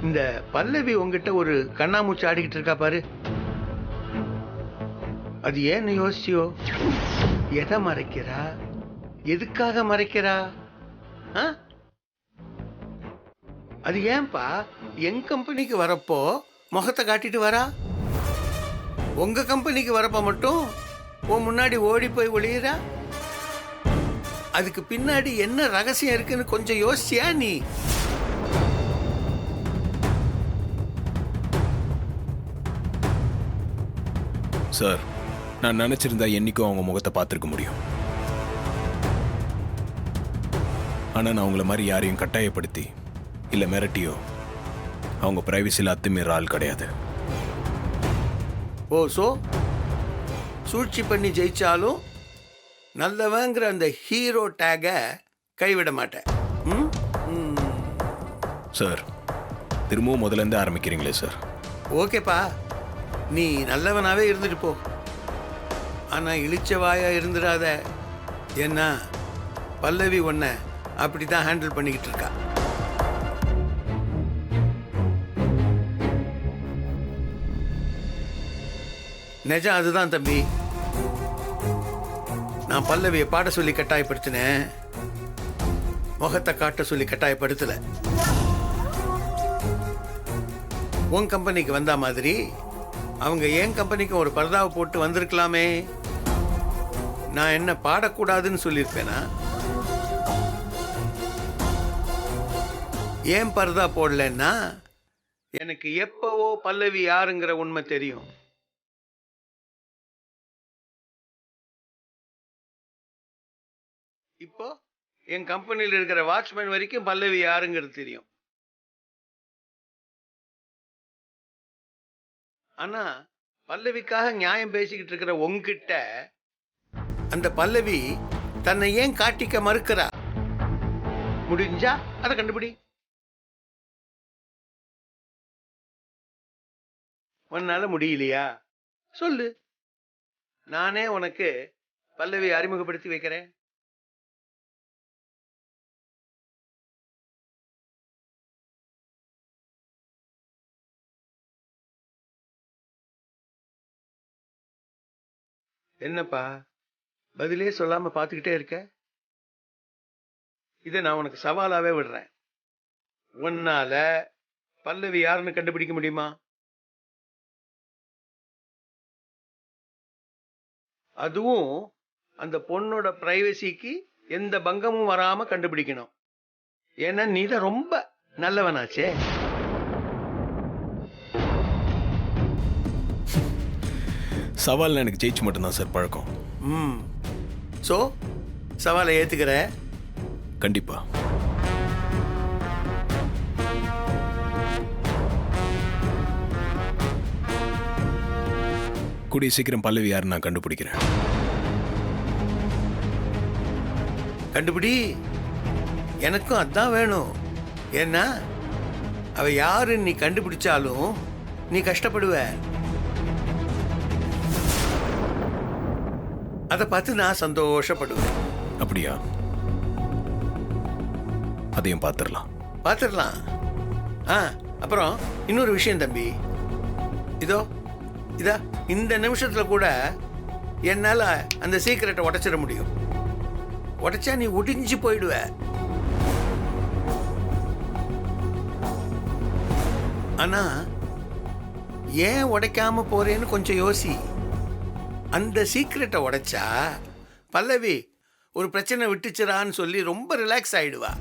இந்த பல்லவி உங்ககிட்ட ஒரு கண்ணாமூச்சி ஆடிக்கிட்டு இருக்கா பாரு. அது ஏன்னு யோசிச்சியோ? எதை மறைக்கிறா? எதுக்காக மறைக்கிறா? அது ஏன்பா என் கம்பெனிக்கு வரப்போ முகத்தை காட்டிட்டு வரா, உங்க கம்பெனிக்கு வரப்ப மட்டும் உன் முன்னாடி ஓடி போய் ஒளியிறா? அதுக்கு பின்னாடி என்ன ரகசியம் இருக்குன்னு கொஞ்சம் யோசிச்சியா நீ? சார், நான் நினைச்சிருந்தா என்னைக்கும் அவங்க முகத்தை பார்த்துருக்க முடியும். ஆனா நான் அவங்கள மாதிரி யாரையும் கட்டாயப்படுத்தி இல்ல மிரட்டியோ அவங்க பிரைவசியில் அத்துமீற ஆள் கிடையாது. ஓ, சோ சூழ்ச்சி பண்ணி ஜெயிச்சாலும் நல்லவங்கிற அந்த ஹீரோ டேகை கைவிட மாட்டேன். சார், திரும்பவும் முதல்ல இருந்து ஆரம்பிக்கிறீங்களே சார். ஓகேப்பா, நீ நல்லவனாவே இருந்துட்டு போ. ஆனா இழிச்ச வாயா இருந்துடாத. ஏன்னா பல்லவி உன்னை அப்படிதான் ஹேண்டில் பண்ணிக்கிட்டு இருக்கா. நிஜம் அதுதான் தம்பி. நான் பல்லவியை பாட சொல்லி கட்டாயப்படுத்தினேன், முகத்தை காட்ட சொல்லி கட்டாயப்படுத்தல. உன் கம்பெனிக்கு வந்தா மாதிரி அவங்க என் கம்பெனிக்கு ஒரு பர்தாவை போட்டு வந்திருக்கலாமே. நான் என்ன பாடக்கூடாதுன்னு சொல்லியிருப்பேனா? ஏன் பர்தா போடலன்னா எனக்கு எப்பவோ பல்லவி யாருங்கிற உண்மை தெரியும். இப்போ என் கம்பெனியில் இருக்கிற வாட்ச்மேன் வரைக்கும் பல்லவி யாருங்கிறது தெரியும். ஆனா பல்லவிக்காக நியாயம் பேசிக்கிட்டு இருக்கிற உங்ககிட்ட அந்த பல்லவி தன்னை ஏன் காட்டிக்க மறுக்கிறா? முடிஞ்சா அதை கண்டுபிடி. உன்னால முடியலையா சொல்லு, நானே உனக்கு பல்லவி அறிமுகப்படுத்தி வைக்கிறேன். என்னப்பா பதிலே சொல்லாம பார்த்துக்கிட்டே இருக்க? இதை நான் உனக்கு சவாலாவே விடுறேன். உன்னால பல்லவி யாருன்னு கண்டுபிடிக்க முடியுமா? அதுவும் அந்த பொண்ணோட பிரைவசிக்கு எந்த பங்கமும் வராம கண்டுபிடிக்கணும். ஏன்னா நீதான் ரொம்ப நல்லவனாச்சே. சவால் எனக்கு ஜெயிச்சு மட்டும்தான் சார் பழக்கம். சோ சவாலை ஏத்துக்கிற? கண்டிப்பா. கூடிய சீக்கிரம் பல்லவி யாருன்னு நான் கண்டுபிடிக்கிறேன். கண்டுபிடி, எனக்கும் அதான் வேணும். ஏன்னா அவ யாருன்னு நீ கண்டுபிடிச்சாலும் நீ கஷ்டப்படுவ. அதை பார்த்து நான் சந்தோஷப்படுவேன். அப்படியா? அதையும் பார்த்துடலாம். பார்த்துடலாம். அப்புறம் இன்னொரு விஷயம் தம்பி, இதோ இதா இந்த நிமிஷத்துல கூட என்னால அந்த சீக்கிரட்டை உடைச்சிட முடியும். உடைச்சா நீ ஒடிஞ்சு போயிடுவ. ஆனா ஏன் உடைக்காம போறேன்னு கொஞ்சம் யோசி. அந்த சீக்கிரட்டை உடைச்சா பல்லவி ஒரு பிரச்சனை விட்டுச்சுறான்னு சொல்லி ரொம்ப ரிலாக்ஸ் ஆயிடுவா.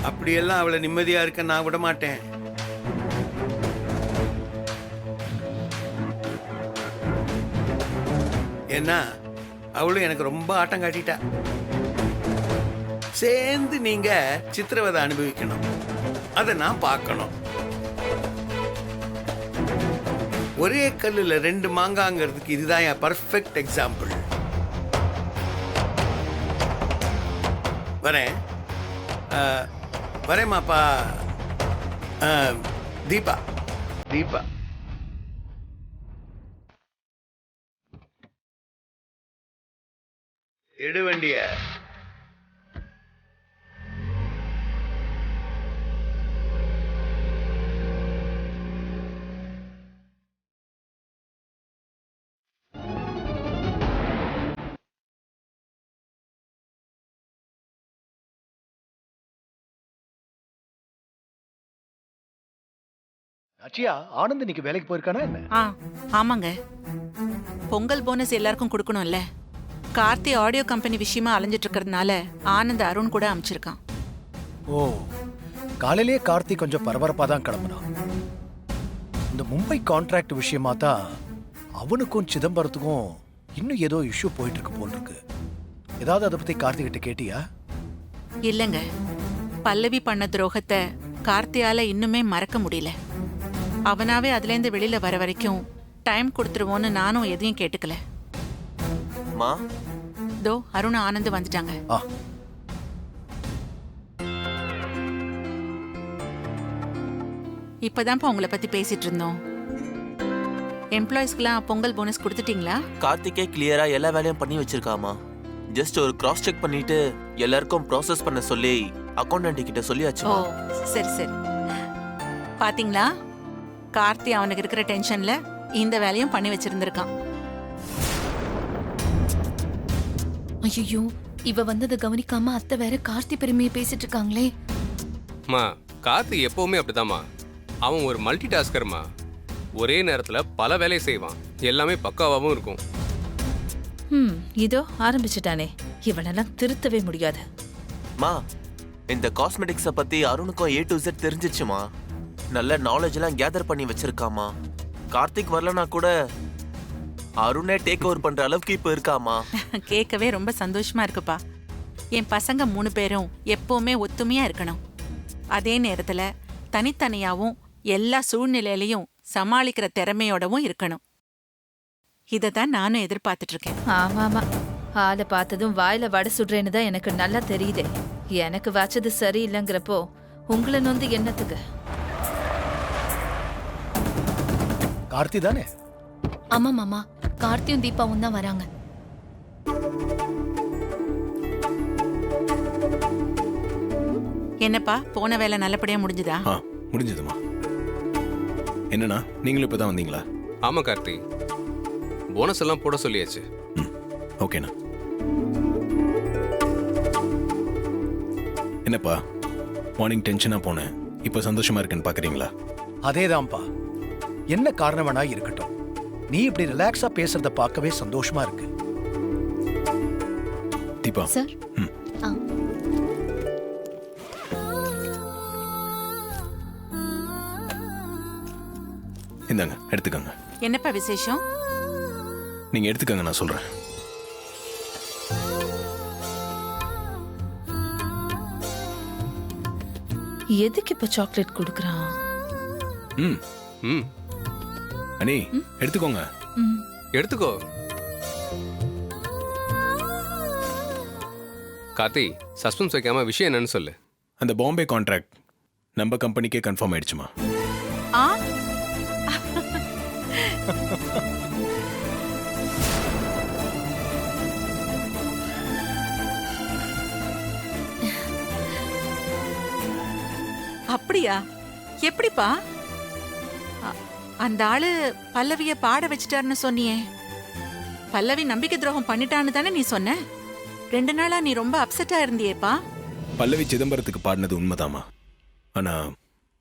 அப்படியெல்லாம் அவளை நிம்மதியா இருக்க நான் விட மாட்டேன். ஏன்னா அவளும் எனக்கு ரொம்ப ஆட்டம் காட்டிட்டா. சேர்ந்து நீங்க சித்திரவதை அனுபவிக்கணும், அதை நான் பார்க்கணும். ஒரே கல்லுல ரெண்டு மாங்காங்கிறதுக்கு இதுதான் என் பர்ஃபெக்ட் எக்ஸாம்பிள். வரேன் வரேம்மாப்பா. தீபா தீபா எடு வண்டிய. அச்சியா ஆனந்த் இன்னைக்கு வேலைக்கு போயிருக்கானா என்ன? ஆமாங்க. பொங்கல் போனஸ் எல்லாருக்கும் கொடுக்கணும்ல. கார்த்தி ஆடியோ கம்பெனி விஷயமா அலைஞ்சிட்டு இருக்கிறதுனால ஆனந்த் அருண் கூட அமைச்சிருக்கான். ஓ, காலையிலேயே கார்த்தி கொஞ்சம் பரபரப்பா தான் கிளம்புனான். இந்த மும்பை கான்ட்ராக்ட் விஷயமா தான் அவனுக்கும் சிதம்பரத்துக்கும் இன்னும் ஏதோ இஷ்யூ போயிட்டு இருக்கு போல் இருக்கு. ஏதாவது அதை பத்தி கார்த்தி கிட்ட கேட்டியா? இல்லங்க, பல்லவி பண்ண துரோகத்தை கார்த்தியால இன்னுமே மறக்க முடியல. அவனாவே அதுலேருந்து வெளியில வர வரைக்கும் டைம் கொடுத்துருவோன்னு நானும் எதையும் கேட்டுக்கல. மா தோ அருண் ஆனந்த் வந்துட்டாங்க. ஆ, இப்பதான்ப்பா உங்களை பத்தி பேசிட்டு இருந்தோம். எம்ப்ளாயிஸ்க்குலாம் பொங்கல் போனஸ் கொடுத்துட்டீங்களா? கார்த்திகே கிளியரா எல்லா வேலையும் பண்ணி வச்சிருக்காமா. ஜஸ்ட் ஒரு கிராஸ் செக் பண்ணிட்டு எல்லாருக்கும் ப்ராசஸ் பண்ண சொல்லி அக்கௌண்டன்ட் கிட்ட ஓ சொல்லியாச்சுமா. சரி சரி. பாத்தீங்களா, கார்த்தி அவனுக்கு இருக்கிற டென்ஷன்ல இந்த வேலையும் பண்ணி வச்சிருந்திருக்கான். ஐயோ, இவ வந்ததை கவனிக்காம அத்தை வேற கார்த்தி பெருமையை பேசிட்டு இருக்காங்களே. மா கார்த்தி எப்பவுமே அப்படிதாம்மா. அவன் ஒரு மல்டி டாஸ்கர்மா. ஒரே நேரத்துல பல வேலையை செய்வான். எல்லாமே பக்காவாவும் இருக்கும். இதோ ஆரம்பிச்சுட்டானே, இவனெல்லாம் திருத்தவே முடியாது. மா இந்த காஸ்மெட்டிக்ஸ பத்தி அருணுக்கும் A to Z தெரிஞ்சிச்சுமா. நல்ல நாலேஜ் எல்லாம் கேதர் பண்ணி வச்சிருக்காமா. கார்த்திக் வரலனா கூட அருணே டேக் ஓவர் பண்ற அளவுக்கு இப்ப இருக்காமா. கேட்கவே ரொம்ப சந்தோஷமா இருக்குப்பா. என் பசங்க 3 பேரும் எப்பவுமே ஒத்துமையா இருக்கணும். அதே நேரத்துல தனித்தனியாவும் எல்லா சூழ்நிலையிலையும் சமாளிக்கிற திறமையோடவும் இருக்கணும். இததான் நானும் எதிர்பார்த்துட்டு இருக்கேன். ஆமாமா, ஆளை பார்த்ததும் வாயில வடை சுடுறேன்னு தான் எனக்கு நல்லா தெரியுதே. எனக்கு வச்சது சரியில்லைங்கிறப்போ உங்களை நொந்து என்னத்துக்கு? கார்த்தி தானே? ஆமா மாமா, கார்த்தியும் தீபாவும் தான் வராங்க. என்னப்பா, போன வேலை நல்லபடியா முடிஞ்சுதா? முடிஞ்சதுமா. என்னண்ணா, நீங்களும் இப்பதான் வந்தீங்களா? ஆமா கார்த்தி, போனஸ் எல்லாம் போட சொல்லியாச்சு. ஓகேண்ணா. என்னப்பா, மார்னிங் டென்ஷனா போனேன், இப்போ சந்தோஷமா இருக்குன்னு பாக்குறீங்களா? அதேதான்ப்பா. என்ன காரணம் வேணா இருக்கட்டும், நீ இப்படி ரிலாக்ஸா பேசுறத பார்க்கவே சந்தோஷமா இருக்கு. தீபா. சார். ஆ. இந்தாங்க, எடுத்துக்கோங்க. என்னப்பா விசேஷம்? நீங்க எடுத்துக்கோங்க, நான் சொல்றேன். எதுக்கு இப்ப சாக்லேட் கொடுக்கறான்? ம் ம் அனி, எடுத்துக்கோங்க. எடுத்துக்கோ. கார்த்தி, சஸ்பென்ஸ் வைக்காம விஷயம் என்னன்னு சொல்லு. அந்த பாம்பே கான்ட்ராக்ட் நம்ம கம்பெனிக்கே கன்ஃபார்ம் ஆயிடுச்சுமா. ஆ, அப்படியா? எப்படிப்பா? அந்த ஆளு பல்லவிய பாட வச்சிட்டாருன்னு சொன்னியே. பல்லவி நம்பிக்கை துரோகம் பண்ணிட்டான்னு தானே நீ சொன்ன? 2 நாளா நீ ரொம்ப அப்செட்டா இருந்தியேப்பா. பல்லவி சிதம்பரத்துக்கு பாடினது உண்மைதாமா. ஆனா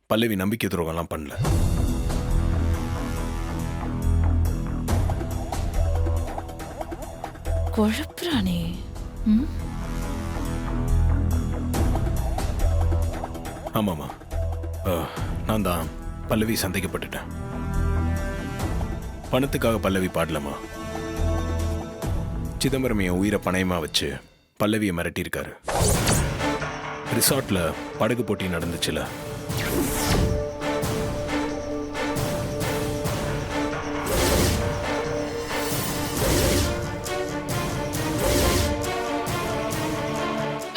பல்லவி நம்பிக்கை துரோகம்லாம் பண்ணல. குழப்பறானே. ஆமாமா, நான் தான் பல்லவி சந்தேகப்பட்டுட்டேன். பணத்துக்காக பல்லவி பாடலமா. சிதம்பரம் என் உயிரை பணயமா வச்சு பல்லவியை மிரட்டியிருக்காரு. ரிசார்ட்ல படகு போட்டி நடந்துச்சுல,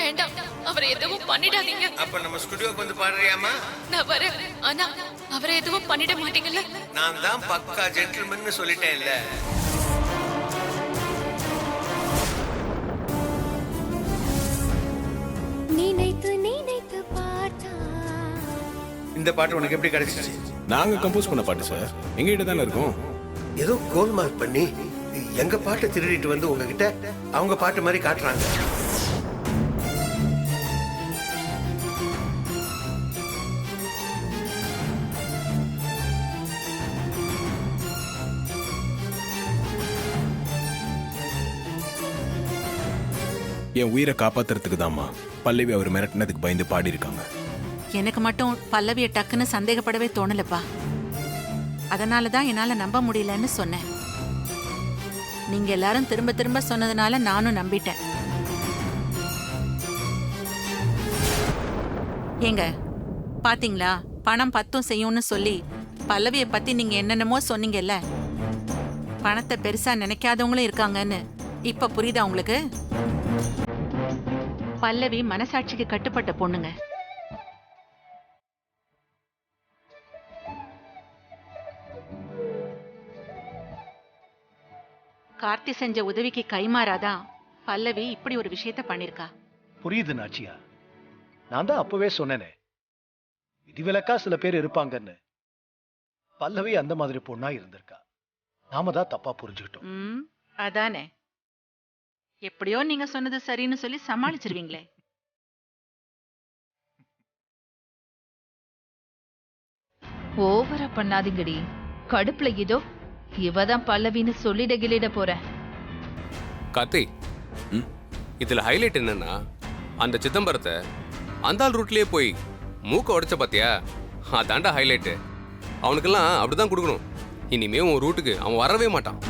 வேண்டாம், அவரை எதுவும் பண்ணிடாதீங்க. அப்ப நம்ம ஸ்டுடியோக்கு வந்து பாடுறியாமா? நான் வரேன், ஆனா அவரை எதுவும் பண்ணிட மாட்டீங்கல்ல? நான் தான் பக்கா ஜென்டில்மேன் சொல்லிட்டேன்ல. நினைத்து நினைத்து பார்த்தா. இந்த பாட்டு உனக்கு எப்படி கிடைச்சிச்சு? நாங்க கம்போஸ் பண்ண பாட்டு சார், எங்ககிட்ட தானே இருக்கும். ஏதோ கோல்மார்க் பண்ணி எங்க பாட்டை திருடிட்டு வந்து உங்ககிட்ட அவங்க பாட்டு மாதிரி காட்டுறாங்க. என் உயிரை காப்பாத்துறதுக்கு தாம்மா பல்லவி அவர் மிரட்டினதுக்கு பயந்து பாடியிருக்காங்க. எனக்கு மட்டும் பல்லவியை டக்குன்னு சந்தேகப்படவே தோணலப்பா. அதனால தான் என்னால நம்ப முடியலன்னு சொன்னேன். நீங்க எல்லாரும் திரும்ப திரும்ப சொன்னதுனால நானும் நம்பிட்டேன். ஏங்க பாத்தீங்களா, பணம் பத்தும் செய்யும்னு சொல்லி பல்லவியை பத்தி நீங்க என்னென்னமோ சொன்னீங்கல்ல. பணத்தை பெருசா நினைக்காதவங்களும் இருக்காங்கன்னு இப்ப புரியுதா உங்களுக்கு? பல்லவி மனசாட்சிக்கு கட்டுப்பட்ட பொண்ணுங்க. கார்த்தி செஞ்ச உதவிக்கு கைமாறாதான் பல்லவி இப்படி ஒரு விஷயத்த பண்ணிருக்கா. புரியுது நாச்சியா. நான் தான் அப்பவே சொன்னேனே, விதிவிலக்கா சில பேர் இருப்பாங்கன்னு. பல்லவி அந்த மாதிரி பொண்ணா இருந்திருக்கா. நாம தான் தப்பா புரிஞ்சுக்கிட்டோம். அதானே. எப்படியோ நீங்க சொன்னது சரின்னு சொல்லி சமாளிச்சிருவீங்களே. ஓவரா பண்ணாதீங்கடி. கடுப்புல இதோ இவதான் பல்லவின்னு சொல்லிட கிளிட போறேன். கார்த்தி, இதுல ஹைலைட் என்னன்னா, அந்த சிதம்பரத்தை அந்த ஆள் ரூட்லயே போய் மூக்க உடைச்ச பாத்தியா, அதாண்டா ஹைலைட்டு. அவனுக்கெல்லாம் அப்படிதான் கொடுக்கணும். இனிமே உன் ரூட்டுக்கு அவன் வரவே மாட்டான்.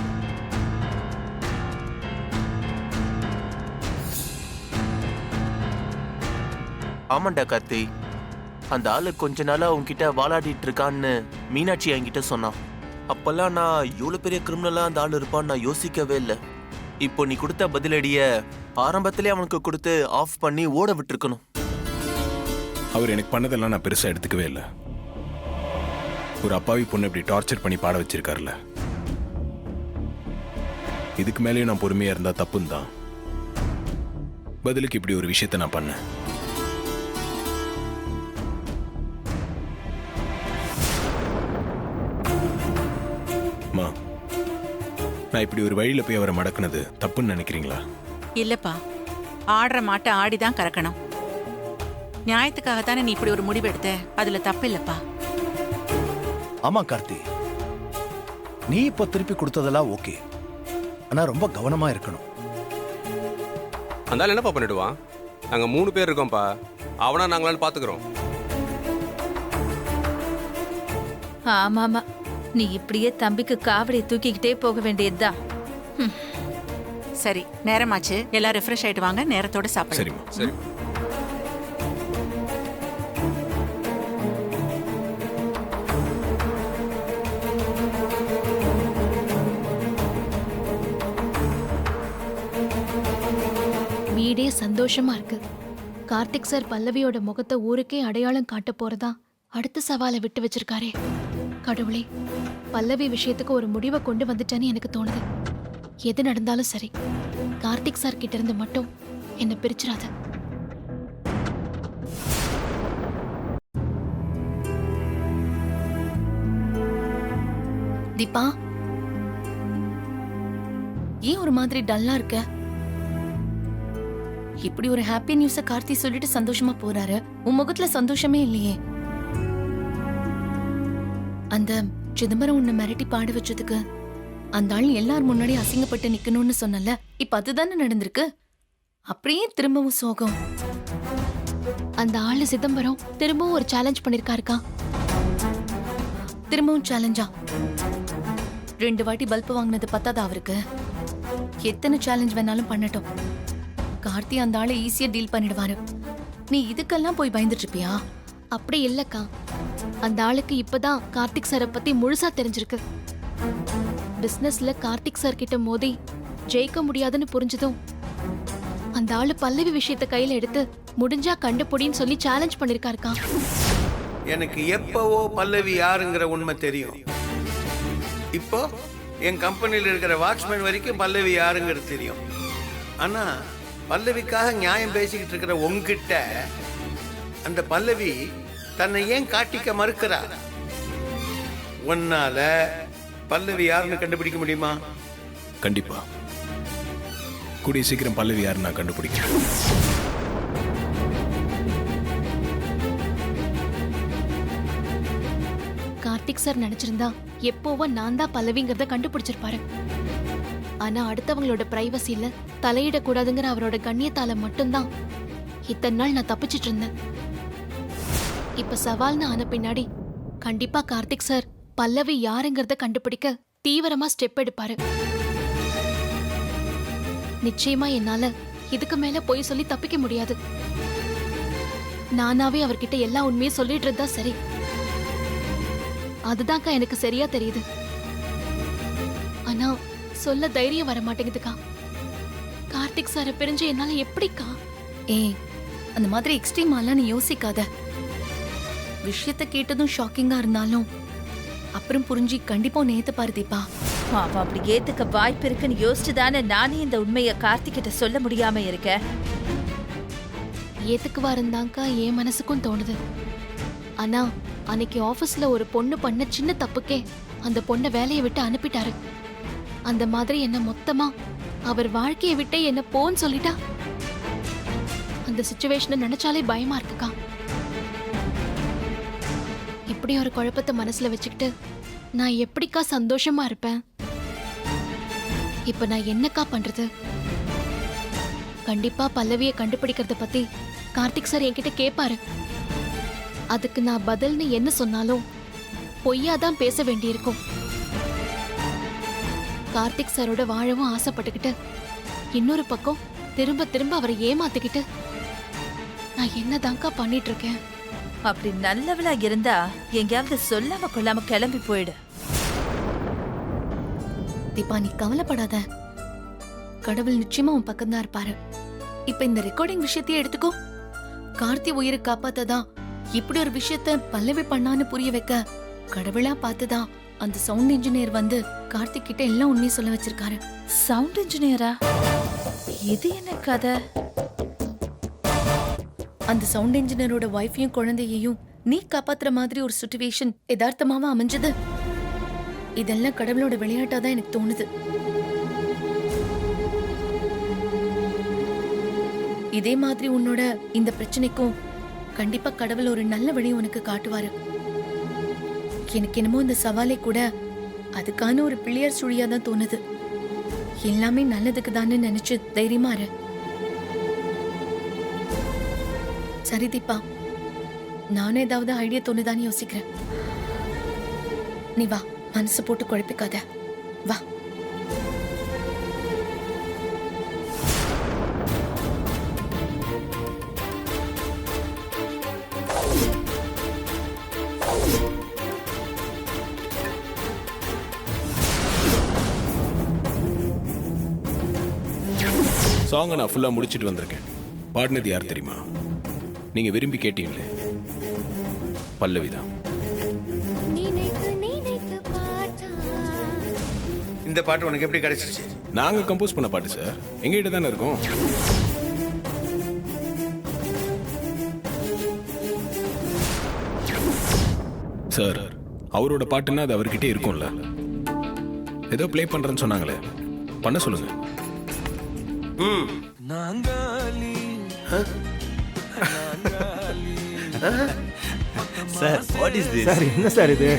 ஆமாண்டா கார்த்தி, அந்த ஆளு கொஞ்ச நாளா உன்கிட்ட வாலாடிட்டு இருக்கான்னு மீனாட்சி என்கிட்ட சொன்னான். அப்பெல்லாம் நான் இவ்வளவு பெரிய கிரிமினலா அந்த ஆள் இருப்பான்னு நான் யோசிக்கவே இல்லை. இப்போ நீ கொடுத்த பதிலடிய ஆரம்பத்திலே அவனுக்கு கொடுத்து ஆஃப் பண்ணி ஓட விட்டுருக்கணும். அவர் எனக்கு பண்ணதெல்லாம் நான் பெருசா எடுத்துக்கவே இல்லை. ஒரு அப்பாவி பொண்ணு இப்படி டார்ச்சர் பண்ணி பாட வச்சிருக்காருல்ல, இதுக்கு மேலேயும் நான் பொறுமையா இருந்தா தப்புன்னு தான் பதிலுக்கு இப்படி ஒரு விஷயத்த நான் பண்ணேன். நான் இப்படி ஒரு வழியில போய் அவரை மடக்குனது தப்புன்னு நினைக்கிறீங்களா? இல்லப்பா, ஆடுற மாட்டை ஆடிதான் கறக்கணும். நியாயத்துக்காகத்தானே நீ இப்படி ஒரு முடிவு எடுத்த. அதுல தப்பு இல்லப்பா. ஆமா கார்த்தி, நீ இப்ப திருப்பி கொடுத்ததெல்லாம் ஓகே. ஆனா ரொம்ப கவனமா இருக்கணும். அந்த ஆள் என்னப்பா பண்ணிடுவான்? நாங்க 3 பேர் இருக்கோம்ப்பா. அவனா நாங்களான்னு பாத்துக்கிறோம். ஆமாமா, நீ இப்படியே தம்பிக்கு காவடியை தூக்கிக்கிட்டே போக வேண்டியதுதான். சரி, நேரமாச்சு. எல்லாம் ரெஃப்ரெஷ் ஆயிட்டு வாங்க, நேரத்தோட சாப்பிடுங்க. சரிம்மா. சரி. வீடே சந்தோஷமா இருக்கு. கார்த்திக் சார் பல்லவியோட முகத்தை ஊருக்கே அடையாளம் காட்ட போறதா அடுத்த சவாலை விட்டு வச்சிருக்காரே. கடவுளே, பல்லவி விஷயத்துக்கு ஒரு முடிவை கொண்டு வந்துட்டேன்னு எனக்கு தோணுது. எது நடந்தாலும் சரி, கார்த்திக் சார் கிட்ட இருந்து மட்டும் என்ன பிரிச்சிடாத. தீபா, ஏன் ஒரு மாதிரி டல்லா இருக்க? இப்படி ஒரு ஹாப்பி நியூஸ கார்த்தி சொல்லிட்டு சந்தோஷமா போறாரு. உன் முகத்துல சந்தோஷமே இல்லையே. அந்த சிதம்பரம் உன்னை மிரட்டி பாட வச்சதுக்கு அந்த ஆள் எல்லார் முன்னாடி அசிங்கப்பட்டு நிக்கணும்னு சொன்னல, இப்ப அதுதானே நடந்திருக்கு. அப்படியே திரும்பவும் சோகம். அந்த ஆளு சிதம்பரம் திரும்பவும் ஒரு சேலஞ்ச் பண்ணிருக்காருக்கா. திரும்பவும் சேலஞ்சா? 2 வாட்டி பல்ப் வாங்கினது பத்தாதா அவருக்கு? எத்தனை சேலஞ்ச் வேணாலும் பண்ணட்டும். கார்த்தி அந்த ஆளை ஈஸியா டீல் பண்ணிடுவாரு. நீ இதுக்கெல்லாம் போய் பயந்துட்டு இருப்பியா? அப்படி இல்லக்கா, அந்த ஆளுக்கு இப்பதான் கார்த்திக் சாரை பத்தி முழுசா தெரிஞ்சிருக்கு. பிசினஸ்ல கார்த்திக் சார் கிட்ட மோதி ஜெயிக்க முடியாதுன்னு புரிஞ்சதும் அந்த ஆளு பல்லவி விஷயத்தை கையில எடுத்து முடிஞ்சா கண்டுபிடின்னு சொல்லி சேலஞ்ச் பண்ணிருக்காருக்கா. எனக்கு எப்பவோ பல்லவி யாருங்கிற உண்மை தெரியும். இப்போ என் கம்பெனியில் இருக்கிற வாட்ச்மேன் வரைக்கும் பல்லவி யாருங்கிறது தெரியும். ஆனா பல்லவிக்காக நியாயம் பேசிக்கிட்டு இருக்கிற உங்ககிட்ட அந்த பல்லவி தன்னை ஏன் காட்டிக்க மறுக்கிறா? உன்னால பல்லவி யாருன்னு கண்டுபிடிக்க முடியுமா? கண்டிப்பா. கூடிய சீக்கிரம் பல்லவி யாருன்னு நான் கண்டுபிடிக்கிறேன். கார்த்திக் சார் நினைச்சிருந்தா எப்போவோ நான் தான் பல்லவிங்கிறத கண்டுபிடிச்சிருப்பாரு. ஆனா அடுத்தவங்களோட பிரைவசியில தலையிடக்கூடாதுங்கிற அவரோட கண்ணியத்தால மட்டும்தான் இத்தனை நாள் நான் தப்பிச்சிட்டு இருந்தேன். இப்ப சவால்னு ஆன பின்னாடி கண்டிப்பா கார்த்திக் சார் பல்லவி யாருங்கிறத கண்டுபிடிக்க தீவிரமா ஸ்டெப் எடுப்பாரு. நிச்சயமா என்னால இதுக்கு மேல போய் சொல்லி தப்பிக்க முடியாது. நானாவே அவர்கிட்ட எல்லா உண்மையும் சொல்லிட்டு இருந்தா சரி. அதுதான்க்கா எனக்கு சரியா தெரியுது. ஆனா சொல்ல தைரியம் வர மாட்டேங்குதுக்கா. கார்த்திக் சாரை பிரிஞ்சு என்னால எப்படிக்கா? அந்த மாதிரி எக்ஸ்ட்ரீமாலாம் நீ யோசிக்காத. விஷயத்த கேட்டதும் ஷாக்கிங்கா இருந்தாலும் அப்புறம் புரிஞ்சு கண்டிப்பா நேத்து பாரு தீபா. அவ அப்படி ஏத்துக்க வாய்ப்பு இருக்குன்னு யோசிச்சுதானே நானே இந்த உண்மையை கார்த்திகிட்ட சொல்ல முடியாம இருக்கேன். ஏத்துக்குவாருந்தாக்கா என் மனசுக்கும் தோணுது. ஆனா அன்னைக்கு ஆபீஸ்ல ஒரு பொண்ணு பண்ண சின்ன தப்புக்கே அந்த பொண்ணை வேலையை விட்டு அனுப்பிட்டாரு. அந்த மாதிரி என்ன மொத்தமா அவர் வாழ்க்கையை விட்டே என்ன போன்னு சொல்லிட்டா. அந்த சிச்சுவேஷனை நினைச்சாலே பயமா இருக்குக்கா. இப்படி ஒரு குழப்பத்தை மனசுல வச்சுக்கிட்டு நான் எப்படிக்கா சந்தோஷமா இருப்பேன்? இப்ப நான் என்னக்கா பண்றது? கண்டிப்பா பல்லவியை கண்டுபிடிக்கிறத பத்தி கார்த்திக் சார் என்கிட்ட கேட்பாரு. அதுக்கு நான் பதில்னு என்ன சொன்னாலும் பொய்யாதான் பேச வேண்டியிருக்கும். கார்த்திக் சாரோட வாழவும் ஆசைப்பட்டுக்கிட்டு இன்னொரு பக்கம் திரும்ப திரும்ப அவரை ஏமாத்திக்கிட்டு நான் என்னதான்க்கா பண்ணிட்டு இருக்கேன்? அப்படி நல்லவளா இருந்தா எங்கேயாவது சொல்லாம கொள்ளாம கிளம்பி போயிடு. தீபா நீ கவலைப்படாத. கடவுள் நிச்சயமா உன் பக்கம் தான் இருப்பாரு. இப்ப இந்த ரெக்கார்டிங் விஷயத்தையே எடுத்துக்கோ. கார்த்தி உயிரை காப்பாத்ததான் இப்படி ஒரு விஷயத்த பல்லவி பண்ணான்னு புரிய வைக்க கடவுளா பார்த்துதான் அந்த சவுண்ட் இன்ஜினியர் வந்து கார்த்திக் கிட்ட எல்லாம் உண்மையை சொல்ல வச்சிருக்காரு. சவுண்ட் இன்ஜினியரா? இது என்ன கதை? அந்த சவுண்ட் இன்ஜினியரோட வைஃபையும் குழந்தையையும் நீ காப்பாத்துற மாதிரி ஒரு சிச்சுவேஷன் யதார்த்தமாவா அமைஞ்சது? இதெல்லாம் கடவுளோட விளையாட்டாதான் எனக்கு தோணுது. இதே மாதிரி உன்னோட இந்த பிரச்சனைக்கும் கண்டிப்பா கடவுள் ஒரு நல்ல வழி உனக்கு காட்டுவாரு. எனக்கு என்னமோ இந்த சவாலை கூட அதுக்கான ஒரு பிள்ளையார் சுழியா தான் தோணுது. எல்லாமே நல்லதுக்கு தானே நினைச்சு தைரியமா இரு. சரி தீபா, நானும் ஏதாவது ஐடியா தோணுதான்னு யோசிக்கிறேன். நீ வா, மனசு போட்டு குழப்பிக்காத. வா. சாங்கை நான் ஃபுல்லாக முடிச்சிட்டு வந்திருக்கேன். பாடினது யார் தெரியுமா? நீங்கள் விரும்பி கேட்டீங்களே, பல்லவிதான். இந்த பாட்டு உனக்கு எப்படி கிடைச்சிருச்சு? நாங்கள் கம்போஸ் பண்ண பாட்டு சார். எங்ககிட்ட தானே இருக்கோம். சார், அவரோட பாட்டுன்னா அது அவர்கிட்டே இருக்கும்ல. ஏதோ ப்ளே பண்ணுறேன்னு சொன்னாங்களே, பண்ண சொல்லுங்க. Sir, what is this? Sir என்ன சார் இது?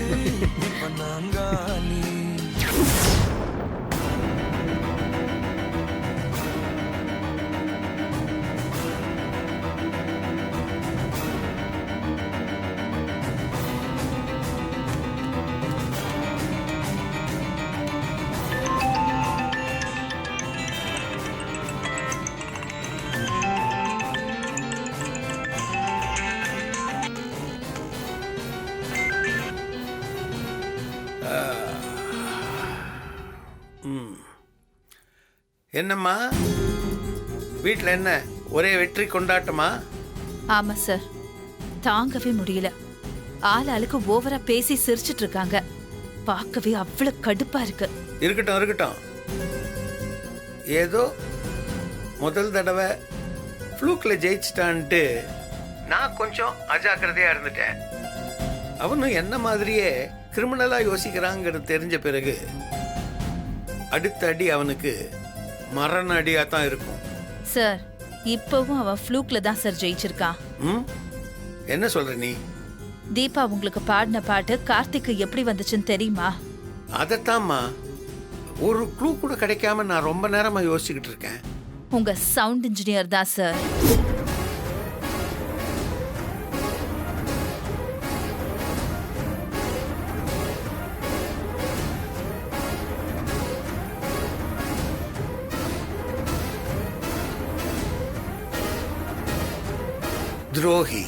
என்னம்மா வீட்டில் என்ன ஒரே வெற்றி கொண்டாட்டமா? ஆமா சார், தாங்கவே முடியல. ஆள் ஆளுக்கு ஓவரா பேசி சிரிச்சிட்டு இருக்காங்க. பார்க்கவே அவ்வளவு கடுப்பா இருக்கு. இருக்கட்டும் இருக்கட்டும். ஏதோ முதல் தடவை ஃப்ளூக்கில் ஜெயிச்சிட்டான்ட்டு நான் கொஞ்சம் அஜாக்கிரதையாக இருந்துட்டேன். அவனும் என்ன மாதிரியே கிரிமினலாக யோசிக்கிறாங்கிறது தெரிஞ்ச பிறகு அடுத்த அடி அவனுக்கு மரண அடியாக தான் இருக்கும். சார், இப்பவும் அவன் ஃப்ளூக்ல தான் சார் ஜெயிச்சிருக்கான். என்ன சொல்ற நீ? தீபா உங்களுக்கு பாடின பாட்டு கார்த்திக்கு எப்படி வந்துச்சுன்னு தெரியுமா? அதைத்தாம்மா ஒரு க்ளூ கூட கிடைக்காம நான் ரொம்ப நேரமா யோசிச்சுக்கிட்டு இருக்கேன். உங்க சவுண்ட் இன்ஜினியர் தான் சார். துரோகி.